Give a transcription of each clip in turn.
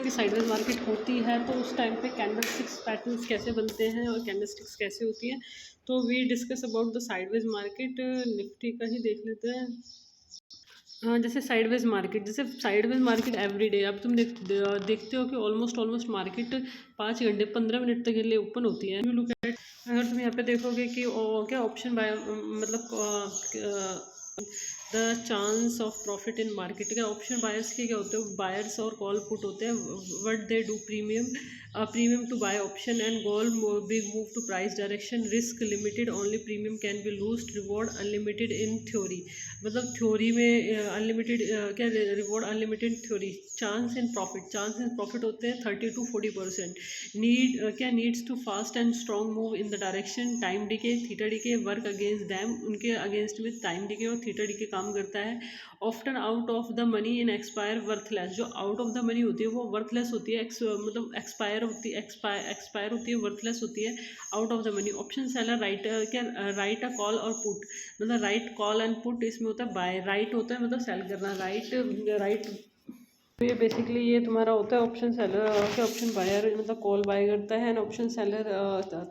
कि sideways market होती है तो उस टाइम पे कैंडल स्टिक्स पैटर्न्स कैसे बनते हैं और कैंडल स्टिक्स कैसे होती हैं। तो we discuss about the sideways market. Nifty का ही देख लेते हैं। जैसे साइडवेज मार्केट एवरी डे अब तुम देखते हो कि ऑलमोस्ट मार्केट 5 घंटे 15 मिनट तक के लिए ओपन होती है। लुक एट, अगर तुम यहाँ पे देखोगे कि क्या ऑप्शन बाय मतलब the chance of profit in market का ऑप्शन बायर्स के क्या होते हैं, बायर्स और कॉल पुट होते हैं। What they do, premium to buy option and goal big move to price direction, risk limited only, premium can be loosed, reward unlimited in theory. मतलब theory में unlimited क्या reward unlimited theory. Chance in profit होते हैं 30 to 40%। Needs to fast and strong move in the direction, time decay, theta decay work against them, उनके against में time decay और theta decay काम करता है। Often out of the money in expire worthless, जो out of the money होती है वो वर्थलेस होती है, मतलब एक्सपायर होती है, वर्थलेस होती है, out of the money. Option seller right a call और पुट, मतलब राइट कॉल एंड पुट, इसमें होता है बाय, राइट होता है मतलब सेल करना, राइट। तो ये बेसिकली ये तुम्हारा होता है ऑप्शन सेलर के, ऑप्शन बायर मतलब कॉल बाय करता है, एंड ऑप्शन सेलर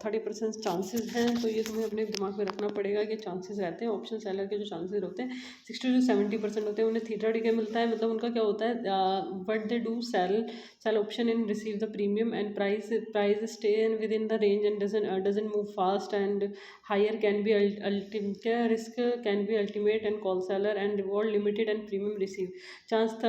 30% चांसेस हैं। तो ये तुम्हें अपने दिमाग में रखना पड़ेगा कि चांसेस रहते हैं। ऑप्शन सेलर के जो चांसेस होते हैं 60 to 70% होते हैं। उन्हें थीटा डिके मिलता है, मतलब उनका क्या होता है, what they do, sell option in receive the premium and price stay in within the range and doesn't move fast and higher can be ultimate, risk can be ultimate and call seller and reward limited and premium receive. Chance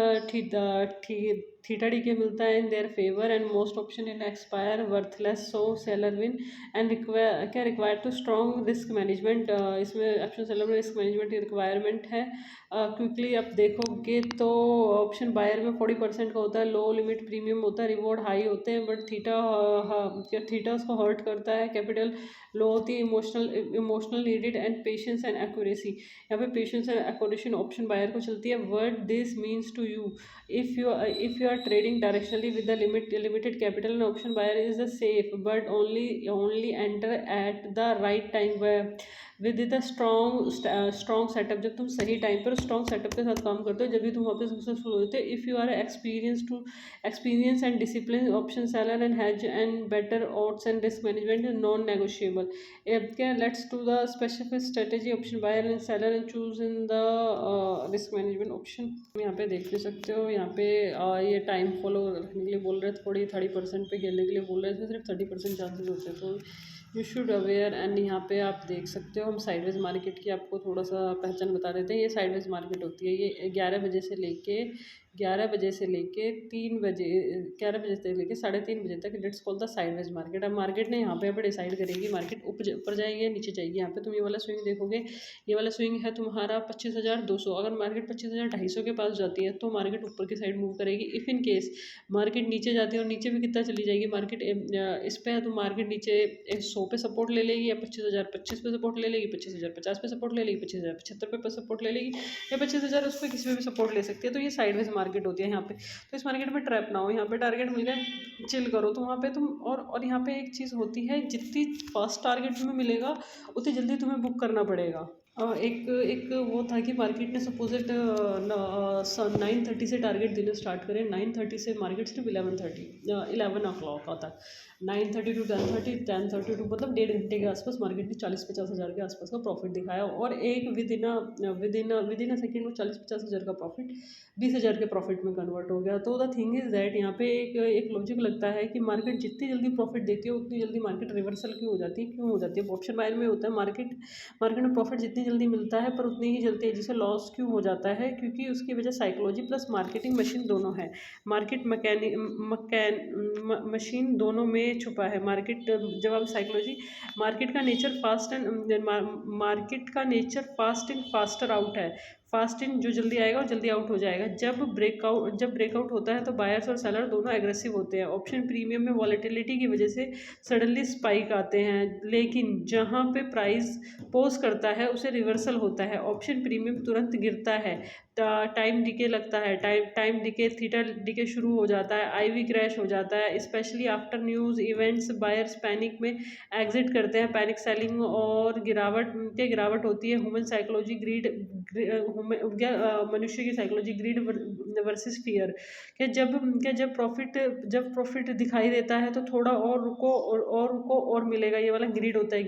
theta decay मिलता है in their favour and most option in expire worthless, so seller win and require to strong risk management. इसमें option seller में risk management की requirement है। Quickly अब देखोगे तो option buyer में 40% का होता है, लो लिमिट प्रीमियम होता है, रिवॉर्ड हाई होते हैं, बट थीटा उसको हर्ट करता है, कैपिटल लो होती है, emotional needed and patience and accuracy. यहाँ पे patience and accuracy option buyer को चलती है। What this means to you, if you are trading directionally with the limited capital, an option buyer is a safe but only enter at the right time with the strong setup. जब तुम सही time पर strong setup के साथ काम करते हो जब भी तुम वहाँ पे सक्सेसफुल होते हो। If you are experience and discipline, option seller and has and better odds and risk management non negotiable. क्या let's to the specific strategy, option buyer and seller and choose in the risk management option. यहाँ पे देख ले सकते हो, यहाँ पे ये टाइम फॉलो रखने के लिए बोल रहे थे, थोड़ी 30% पे खेलने के लिए बोल रहे थे, सिर्फ 30% चांसेस होते हैं, तो यू शुड अवेयर। एंड यहाँ पे आप देख सकते हो, हम साइडवेज मार्केट की आपको थोड़ा सा पहचान बता देते हैं। ये साइडवेज मार्केट होती है, ये 11 बजे से लेके 3 बजे, 11 बजे से लेके 3:30 बजे तक, it's called the sideways market. अब मार्केट ने यहाँ पे डिसाइड करेगी मार्केट ऊपर जाएगी या नीचे जाएगी। यहाँ पे तुम ये वाला स्विंग देखोगे, ये वाला स्विंग है तुम्हारा 25,200। अगर मार्केट 25,250 के पास जाती है तो मार्केट ऊपर की साइड मूव करेगी। इफ़ इन केस मार्केट नीचे जाती है, और नीचे भी कितना चली जाएगी मार्केट, इस पे है तो मार्केट नीचे 100 पे सपोर्ट ले लेगी, या 25,025 पे सपोर्ट ले लेगी, 25,050 पे सपोर्ट ले लेगी, 25,075 पे सपोर्ट ले लेगी, या 25,000 उस पर किसी पे भी सपोर्ट ले सकती है। तो ये साइडवेज मार्केट होती है यहाँ पे। तो इस मार्केट में ट्रैप ना हो, यहाँ पे टारगेट मिल गए चिल करो। तो वहाँ पे तुम और यहाँ पे एक चीज़ होती है, जितनी फास्ट टारगेट तुम्हें मिलेगा उतनी जल्दी तुम्हें बुक करना पड़ेगा। एक वो था कि मार्केट ने सपोजिट 9:30 से टारगेट देना स्टार्ट करें, 9:30 से मार्केट सिर्फ 11 o'clock तक, 9:30 to 10:30, 10:30 to मतलब 1.5 घंटे के आसपास मार्केट ने 40-50 हज़ार के आसपास का प्रॉफिट दिखाया, और एक विद इन अ सेकेंड वो 40-50 हज़ार का प्रॉफिट 20,000 के प्रॉफिट में कन्वर्ट हो गया। तो द थिंग इज़ दैट यहाँ पे एक लॉजिक लगता है कि मार्केट जितनी जल्दी प्रॉफिट देती है उतनी जल्दी मार्केट रिवर्सल क्यों हो जाती है। ऑप्शन बायर में होता है मार्केट में प्रॉफिट जितनी जल्दी मिलता है पर उतनी ही जल्दी तेजी से लॉस क्यों हो जाता है, क्योंकि उसकी वजह साइकोलॉजी प्लस मार्केटिंग मशीन दोनों है। मशीन दोनों में छुपा है मार्केट। जब आप साइकोलॉजी, मार्केट का nature fast in faster out है। फास्ट इन जो जल्दी आएगा और जल्दी आउट हो जाएगा। जब ब्रेकआउट होता है तो बायर्स और सेलर दोनों एग्रेसिव होते हैं। ऑप्शन प्रीमियम में वॉलेटिलिटी की वजह से सडनली स्पाइक आते हैं, लेकिन जहां पे प्राइस पोज करता है उसे रिवर्सल होता है। ऑप्शन प्रीमियम तुरंत गिरता है, टाइम डिके लगता है, टाइम डिके, थीटा डिके शुरू हो जाता है, आईवी क्रैश हो जाता है, specially after news events, buyers panic में एग्जिट करते हैं, पैनिक सेलिंग और गिरावट होती है। ह्यूमन साइकोलॉजी ग्रीड, मनुष्य की साइकोलॉजी ग्रीड वर्सेस फियर, कि जब प्रॉफिट दिखाई देता है तो थोड़ा और रुको और रुको और मिलेगा, ये वाला ग्रीड होता है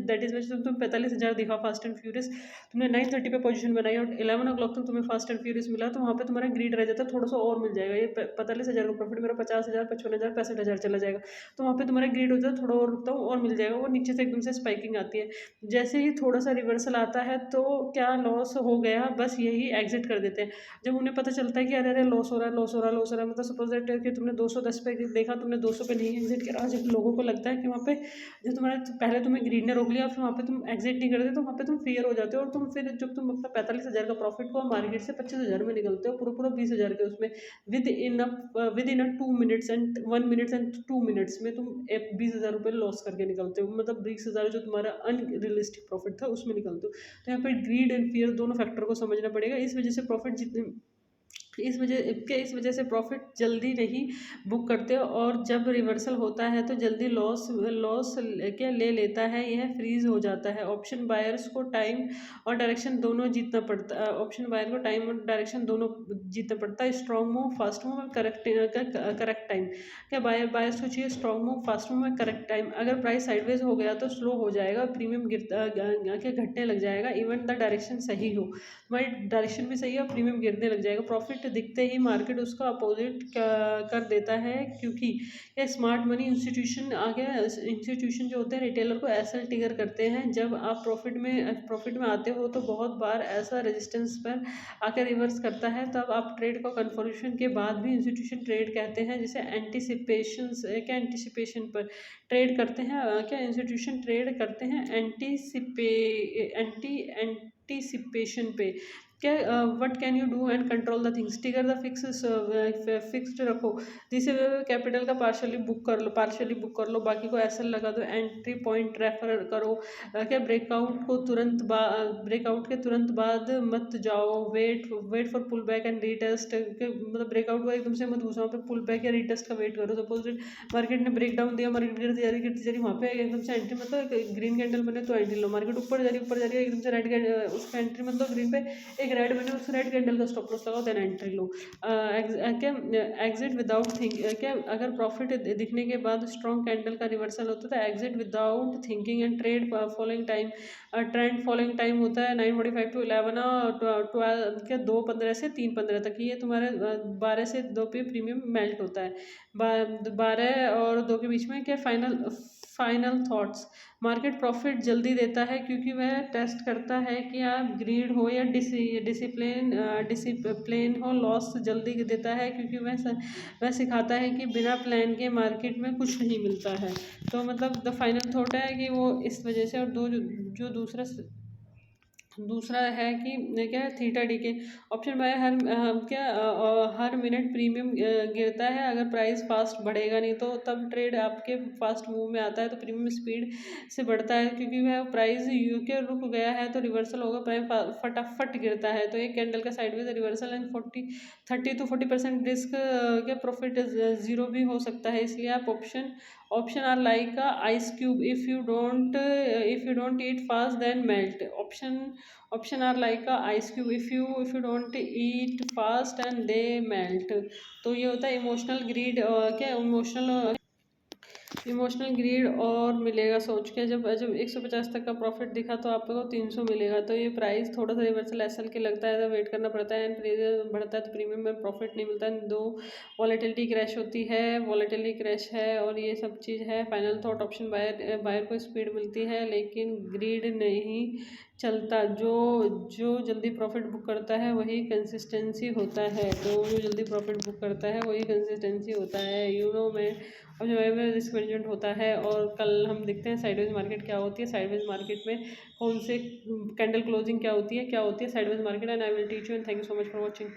दैट इज वैसे तुम 45,000 दिखा फास्ट एंड फ्यूरियस, तुमने 9:30 पे पोजीशन बनाई और 11 o'clock तक तुम्हें फास्ट एंड फ्यूरियस मिला, तो वहाँ पे तुम्हारा ग्रीड रह जाता है, थोड़ा सा और मिल जाएगा, ये 45,000 का प्रॉफिट मेरा 50,000, 55,000, 65,000 चला जाएगा, तो वहाँ पे तुम्हारा ग्रीड होता है, थोड़ा और रुकता हूँ और मिल जाएगा, वो नीचे से एकदम से स्पाइकिंग आती है। जैसे ही थोड़ा सा रिवर्सल आता है तो क्या लॉस हो गया, बस यही एग्जिट कर देते हैं। जब उन्हें पता चलता है कि अरे अरे लॉस हो रहा है, लॉस हो रहा है, लॉस हो रहा है, मतलब सपोज दैट कि तुमने 210 पे देखा, तुमने 200 पे नहीं एग्जिट करा, जब लोगों को लगता है कि वहाँ पे जो तुम्हारा पहले तुम्हें ग्रीड ने रोक लिया, फिर वहाँ पे तुम एग्जिट नहीं करते, तो वहाँ पे तुम फियर हो जाते हो, और तुम फिर जब तुम अपना 45,000 का प्रॉफिट को मार्केट से 25,000 में निकलते हो, पूरा पूरा 20,000 के उसमें, with in a 2 minutes and 1 minutes and 2 minutes में तुम 20,000 रुपये लॉस करके निकलते हो, मतलब 20,000 जो तुम्हारा अनरियलिस्टिक प्रॉफिट था उसमें निकलते हो। तो यहाँ पे ग्रीड एंड फियर दोनों फैक्टर को समझना पड़ेगा, इस वजह से प्रॉफिट जितने इस वजह से प्रॉफिट जल्दी नहीं बुक करते, और जब रिवर्सल होता है तो जल्दी लॉस लॉस क्या ले लेता है, यह फ्रीज हो जाता है। ऑप्शन बायर्स को टाइम और डायरेक्शन दोनों जीतना पड़ता है, ऑप्शन बायर को टाइम और डायरेक्शन दोनों जीतना पड़ता है। स्ट्रॉन्ग मूव, फास्ट मूव और करेक्ट टाइम, क्या बायर्स को चाहिए स्ट्रॉन्ग मूव, फास्ट मूव और करेक्ट टाइम। अगर प्राइस साइडवेज हो गया तो स्लो हो जाएगा, प्रीमियम गिरता क्या घटने लग जाएगा, इवन द डायरेक्शन सही हो, तुम्हारी डायरेक्शन भी सही है और प्रीमियम गिरने लग जाएगा। प्रॉफिट दिखते ही मार्केट उसका अपोजिट कर देता है, क्योंकि ये स्मार्ट मनी इंस्टीट्यूशन आ गया। इंस्टीट्यूशन जो होते हैं रिटेलर को ऐसा ट्रिगर करते हैं, जब आप प्रॉफिट में आते हो तो बहुत बार ऐसा रेजिस्टेंस पर आकर रिवर्स करता है, तब आप ट्रेड को कन्फर्मेशन के बाद भी इंस्टीट्यूशन ट्रेड कहते हैं, जिसे एंटीसिपेशन पर ट्रेड करते हैं, क्या इंस्टीट्यूशन ट्रेड करते हैं एंटीसिपेशन पे। क्या what can you do and control the things, trigger the fixed रखो, जिसे कैपिटल का पार्शियली बुक कर लो, बाकी को एसएल लगा दो, एंट्री पॉइंट रेफर करो, क्या ब्रेकआउट के तुरंत बाद मत जाओ, wait for pull back and retest, मतलब ब्रेकआउट को एकदम से मत घुसाओ, पे पुल बैक या रीटेस्ट का वेट करो। सपोज मार्केट ने ब्रेक डाउन दिया, मार्केट गिरती जा रही वहाँ पे एकदम से एंट्री, मतलब ग्रीन कैंडल बने तो एंट्री लो, मार्केट ऊपर जा रही है एकदम से रेड कैंडल, उसका एंट्री मतलब ग्रीन पे एक रेड बने, उस रेड कैंडल का स्टॉप लॉस लगाओ, देन एंट्री लो। क्या एग्जिट विदाउट क्या अगर प्रॉफिट दिखने के बाद स्ट्रॉन्ग कैंडल का रिवर्सल होता है, exit without thinking and trade following time, trend following time होता है 9:45 to 11 और 12 क्या 2:15 से 3:15 तक, ये तुम्हारे 12 से 2 पे प्रीमियम मेल्ट होता है, 12 और 2 के बीच में क्या फाइनल थॉट्स। मार्केट प्रॉफिट जल्दी देता है क्योंकि वह टेस्ट करता है कि आप ग्रीड हो या डिसिप्लिन हो, लॉस जल्दी देता है क्योंकि वह सिखाता है कि बिना प्लान के मार्केट में कुछ नहीं मिलता है। तो मतलब द फाइनल थॉट है कि वो इस वजह से, और जो दूसरा है कि क्या थीटा डी के ऑप्शन बाय हर मिनट प्रीमियम गिरता है, अगर प्राइस फास्ट बढ़ेगा नहीं तो तब ट्रेड आपके फास्ट मूव में आता है, तो प्रीमियम स्पीड से बढ़ता है, क्योंकि वह प्राइस यूके रुक गया है तो रिवर्सल होगा, प्राइस फटाफट गिरता है। तो एक कैंडल का sideways reversal and 30 to 40% risk के प्रॉफिट जीरो भी हो सकता है, इसलिए आप option are like ice cube, if you don't eat fast then melt. Option are like ice cube, if you don't eat fast and they melt. तो ये होता है इमोशनल ग्रीड, क्या इमोशनल ग्रीड और मिलेगा सोच के, जब 150 तक का प्रॉफिट दिखा तो आपको 300 मिलेगा, तो ये प्राइस थोड़ा सा रिवर्सल एसएल के लगता है तो वेट करना पड़ता है, एंड प्रीमियम बढ़ता है तो प्रीमियम में प्रॉफिट नहीं मिलता है। 2 वॉलेटिलिटी क्रैश है और ये सब चीज़ है। फाइनल थॉट ऑप्शन बायर को स्पीड मिलती है लेकिन ग्रीड नहीं चलता, जो जल्दी प्रॉफिट बुक करता है वही कंसिस्टेंसी होता है, तो जो जल्दी प्रॉफिट बुक करता है वही कंसिस्टेंसी होता है। में और जो है रिस्क मैनेजमेंट होता है। और कल हम देखते हैं साइडवेज मार्केट क्या होती है, साइडवेज मार्केट में कौन से कैंडल क्लोजिंग क्या होती है sideways market, and I will teach you, and thank you so much for watching.